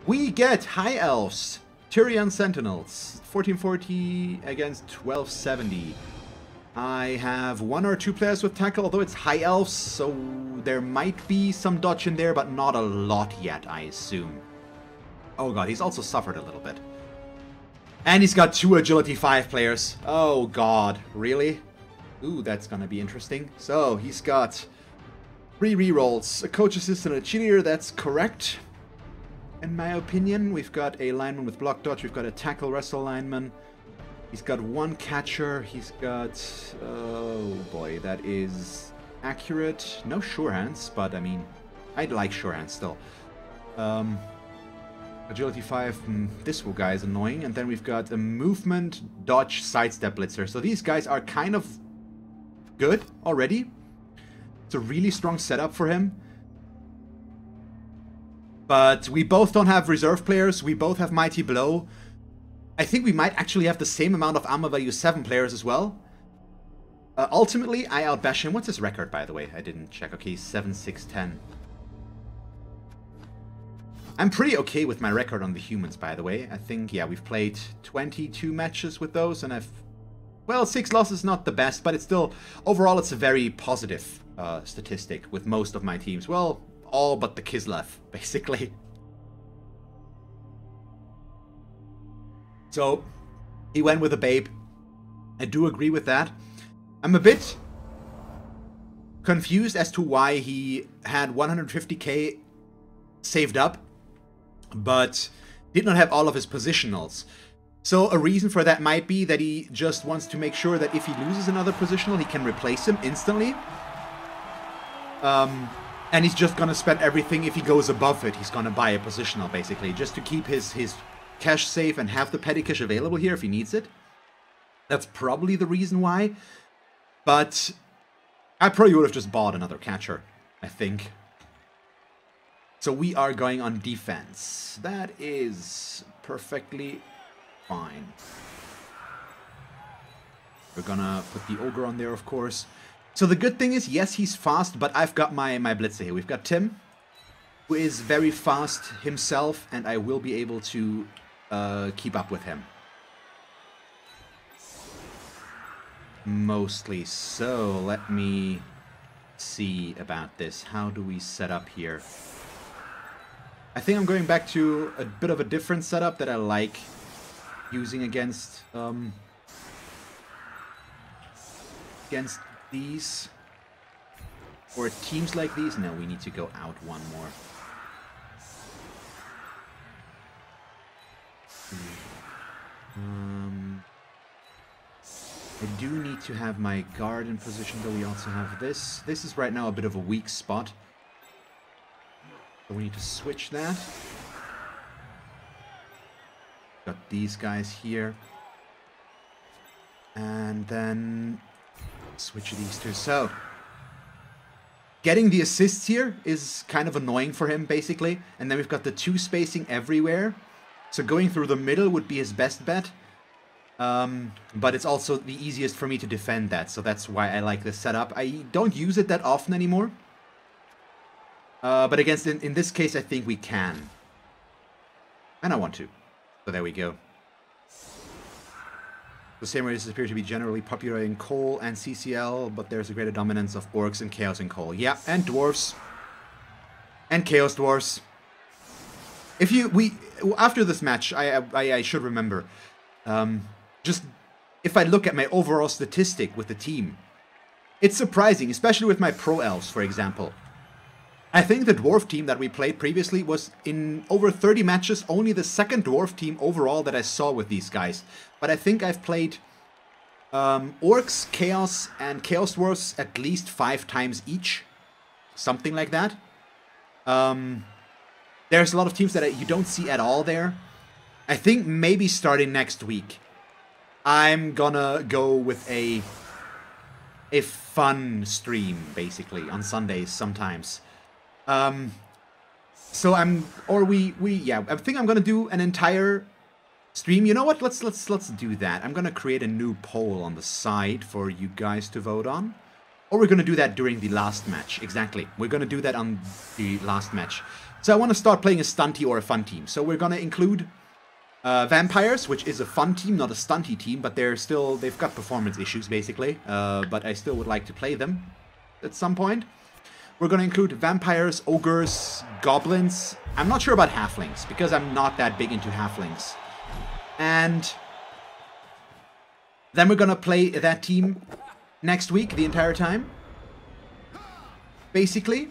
We get High Elves, Tyrian Sentinels, 1440 against 1270. I have 1 or 2 players with tackle, although it's High Elves, so there might be some dodge in there, but not a lot yet, I assume. Oh god, he's also suffered a little bit. And he's got 2 Agility 5 players. Oh god, really? Ooh, that's gonna be interesting. So, he's got 3 rerolls, a coach assistant, and a cheerleader, that's correct. In my opinion, we've got a lineman with block dodge, we've got a tackle wrestle lineman. He's got 1 catcher, he's got... oh boy, that is accurate. No sure hands, but I mean, I'd like sure hands still. Agility 5, this guy is annoying. And then we've got a movement, dodge, sidestep blitzer. So these guys are kind of good already. It's a really strong setup for him. But we both don't have reserve players. We both have Mighty Blow. I think we might actually have the same amount of armor value 7 players as well. Ultimately, I outbash him. What's his record, by the way? I didn't check. Okay, 7-6-10. I'm pretty okay with my record on the humans, by the way. I think, yeah, we've played 22 matches with those, and I've... well, 6 losses is not the best, but it's still... overall, it's a very positive statistic with most of my teams. Well, all but the Kislev, basically. So, he went with a babe. I do agree with that. I'm a bit confused as to why he had 150k saved up, but did not have all of his positionals. So a reason for that might be that he just wants to make sure that if he loses another positional, he can replace him instantly. And he's just gonna spend everything. If he goes above it, he's gonna buy a positional, basically, just to keep his cash safe and have the petty cash available here if he needs it. That's probably the reason why. But I probably would have just bought another catcher, I think. So we are going on defense. That is perfectly fine. We're gonna put the ogre on there, of course. So the good thing is, yes, he's fast, but I've got my blitzer here. We've got Tim, who is very fast himself, and I will be able to keep up with him. Mostly. So let me see about this. How do we set up here? I think I'm going back to a bit of a different setup that I like using against these, or teams like these. No, we need to go out 1 more. I do need to have my guard in position, though we also have this. This is right now a bit of a weak spot. So we need to switch that. Got these guys here. And then switch these 2. So, getting the assists here is kind of annoying for him, basically. And then we've got the 2 spacing everywhere. So going through the middle would be his best bet. But it's also the easiest for me to defend that. So that's why I like this setup. I don't use it that often anymore. But against, in this case, I think we can. And I want to. So there we go. The same races appear to be generally popular in Coal and CCL, but there's a greater dominance of Orcs and Chaos in Coal. Yeah, and Dwarves. And Chaos Dwarves. If after this match, I should remember, just if I look at my overall statistic with the team, it's surprising, especially with my Pro Elves, for example. I think the Dwarf team that we played previously was, in over 30 matches, only the 2nd Dwarf team overall that I saw with these guys. But I think I've played Orcs, Chaos, and Chaos Dwarfs at least 5 times each. Something like that. There's a lot of teams that you don't see at all there. I think maybe starting next week, I'm gonna go with a fun stream, basically, on Sundays sometimes. So I think I'm gonna do an entire stream. You know what? Let's do that. I'm gonna create a new poll on the side for you guys to vote on. Or we're gonna do that during the last match. Exactly. We're gonna do that on the last match. So I want to start playing a stunty or a fun team. So we're going to include vampires, which is a fun team, not a stunty team, but they've got performance issues basically. But I still would like to play them at some point. We're going to include vampires, ogres, goblins. I'm not sure about halflings because I'm not that big into halflings. And then we're going to play that team next week the entire time, basically.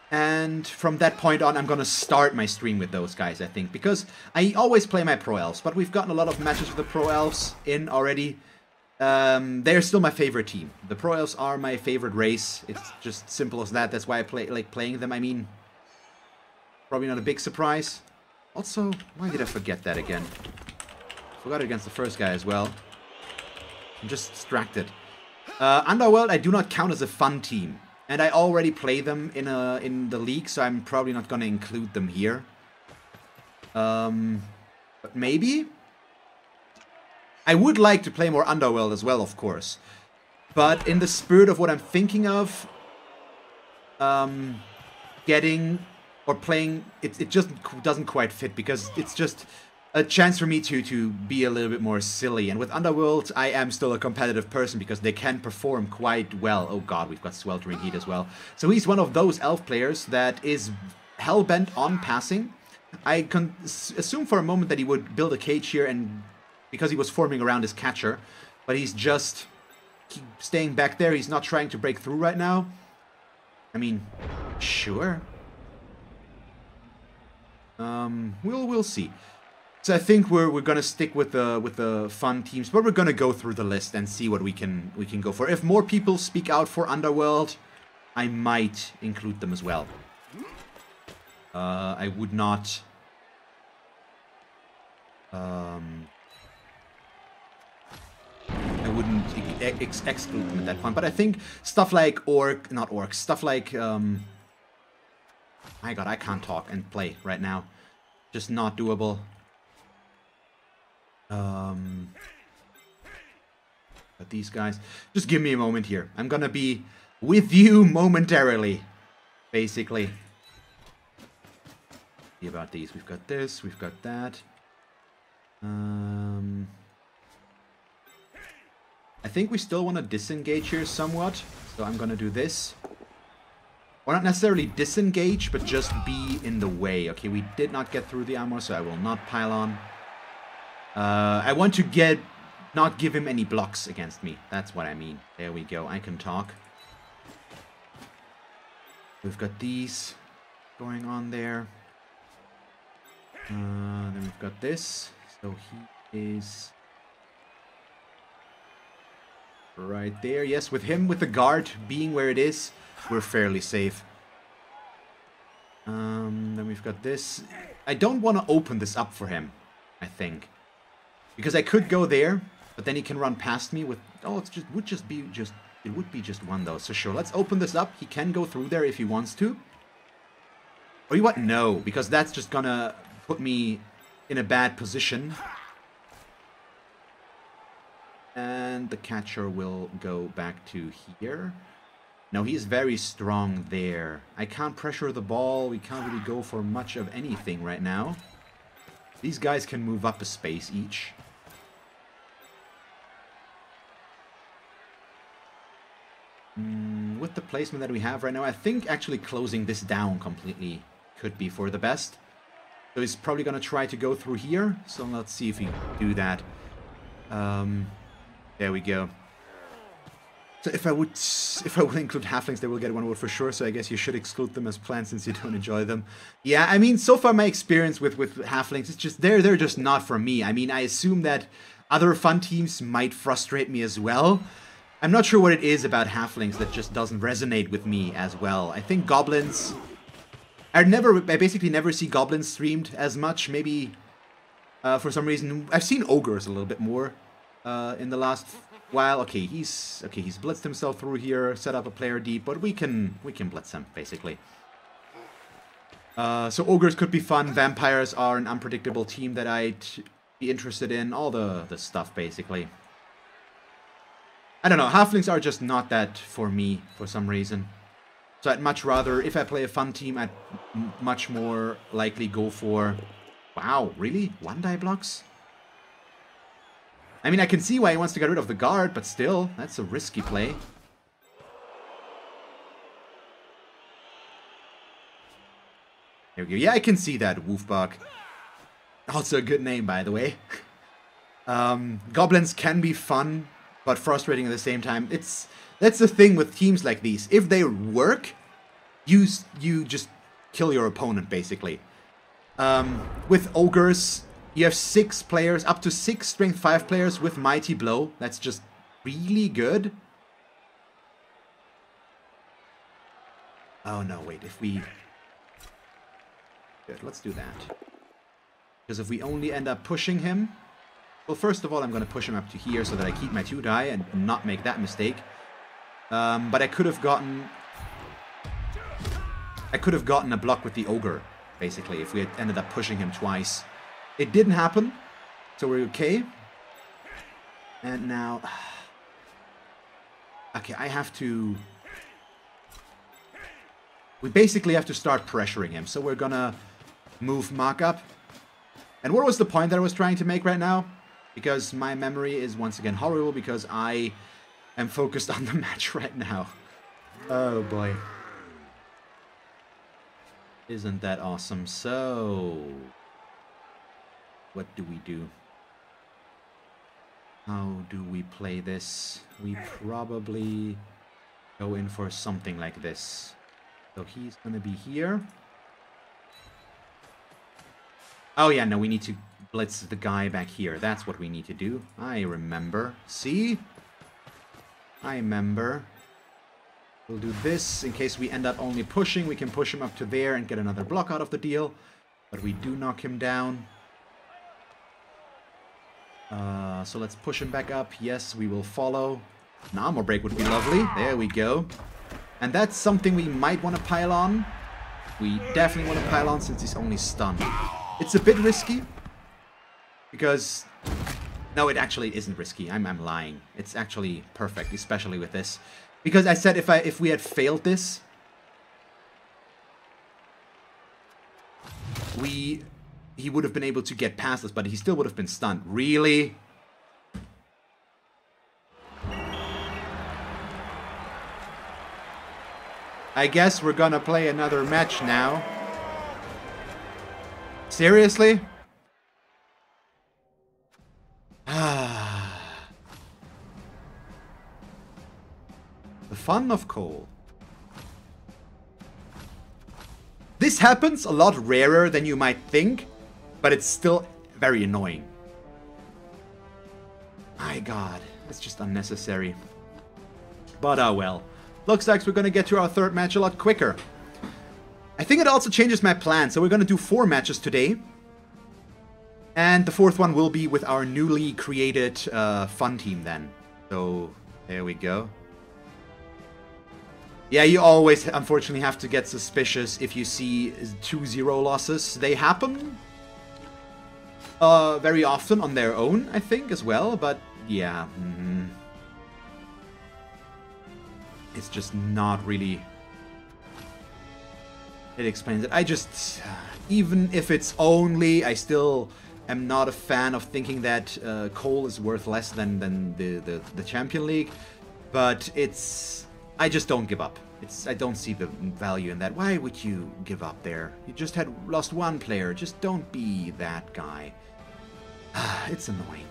And from that point on, I'm going to start my stream with those guys, I think. Because I always play my Pro Elves, but we've gotten a lot of matches with the Pro Elves in already. They're still my favorite team. The Pro Elves are my favorite race. It's just simple as that. That's why I like playing them. I mean, probably not a big surprise. Also, why did I forget that again? Forgot it against the first guy as well. I'm just distracted. Underworld, I do not count as a fun team. And I already play them in the league, so I'm probably not going to include them here. But maybe? I would like to play more Underworld as well, of course. But in the spirit of what I'm thinking of, getting or playing, it just doesn't quite fit, because it's just a chance for me to be a little bit more silly. And with Underworld, I am still a competitive person because they can perform quite well. Oh god, we've got Sweltering Heat as well. So he's one of those elf players that is hell-bent on passing. I can assume for a moment that he would build a cage here, and because he was forming around his catcher. But he's just staying back there. He's not trying to break through right now. I mean, sure. We'll see. So I think we're gonna stick with the fun teams, but we're gonna go through the list and see what we can go for. If more people speak out for Underworld, I might include them as well. I would not. I wouldn't exclude them at that point, but I think stuff like stuff like my god, I can't talk and play right now. Just not doable. But these guys, just give me a moment here. I'm gonna be with you momentarily, basically. See about these. We've got this, we've got that. I think we still want to disengage here somewhat, so I'm gonna do this. Or not necessarily disengage, but just be in the way. Okay, we did not get through the armor, so I will not pile on. I want to not give him any blocks against me. That's what I mean. There we go. I can talk. We've got these going on there. Then we've got this. So he is right there. Yes, with him, with the guard being where it is, we're fairly safe. Then we've got this. I don't want to open this up for him, I think. Because I could go there, but then he can run past me with... Oh, it would be just one though. So sure, let's open this up. He can go through there if he wants to. Or you what? No, because that's just gonna put me in a bad position. And the catcher will go back to here. No, he's very strong there. I can't pressure the ball. We can't really go for much of anything right now. These guys can move up a space each. With the placement that we have right now, I think actually closing this down completely could be for the best. So he's probably going to try to go through here. So let's see if we do that. There we go. So if I would include halflings, they will get one vote for sure. So I guess you should exclude them as planned since you don't enjoy them. Yeah, I mean, so far my experience with halflings, it's just they're just not for me. I mean, I assume that other fun teams might frustrate me as well. I'm not sure what it is about halflings that just doesn't resonate with me as well. I think goblins... I basically never see goblins streamed as much. Maybe for some reason... I've seen ogres a little bit more in the last while. Okay, he's blitzed himself through here, set up a player deep, but we can blitz him, basically. So ogres could be fun. Vampires are an unpredictable team that I'd be interested in. All the stuff, basically. I don't know, halflings are just not that for me, for some reason. So I'd much rather, if I play a fun team, I'd much more likely go for... Wow, really? 1-die blocks? I mean, I can see why he wants to get rid of the guard, but still, that's a risky play. There we go. Yeah, I can see that, Wolfbug. Also a good name, by the way. Goblins can be fun, but frustrating at the same time. That's the thing with teams like these. If they work, you just kill your opponent, basically. With Ogres, you have 6 players, up to 6 Strength 5 players with Mighty Blow. That's just really good. Oh no, wait, if we... Good, let's do that. Because if we only end up pushing him... Well, first of all, I'm going to push him up to here so that I keep my 2-die and not make that mistake. But I could have gotten... a block with the Ogre, basically, if we had ended up pushing him twice. It didn't happen, so we're okay. And now... Okay, I have to... We basically have to start pressuring him, so we're gonna move Mark up. And what was the point that I was trying to make right now? Because my memory is once again horrible, because I am focused on the match right now. Oh boy. Isn't that awesome? So... What do we do? How do we play this? We probably go in for something like this. So he's gonna be here. Oh yeah, no, we need to blitz the guy back here. That's what we need to do. I remember. See? I remember. We'll do this in case we end up only pushing. We can push him up to there and get another block out of the deal. But we do knock him down. So let's push him back up. Yes, we will follow. An armor break would be lovely. There we go. And that's something we might want to pile on. We definitely want to pile on since he's only stunned. It's a bit risky. Because... No, it actually isn't risky. I'm lying. It's actually perfect, especially with this. Because I said if we had failed this... He would have been able to get past us, but he still would have been stunned. Really? I guess we're gonna play another match now. Seriously? The fun of Cole. This happens a lot rarer than you might think, but it's still very annoying. My god, that's just unnecessary. But oh well. Looks like we're going to get to our third match a lot quicker. I think it also changes my plan, so we're going to do 4 matches today. And the 4th one will be with our newly created fun team then. So, there we go. Yeah, you always, unfortunately, have to get suspicious if you see 2-0 losses. They happen very often on their own, I think, as well. But, yeah. It's just not really... It explains it. I just... Even if it's only... I still am not a fan of thinking that Cole is worth less than the Champion League. But it's... I just don't give up. I don't see the value in that. Why would you give up there? You just had lost 1 player. Just don't be that guy. It's annoying.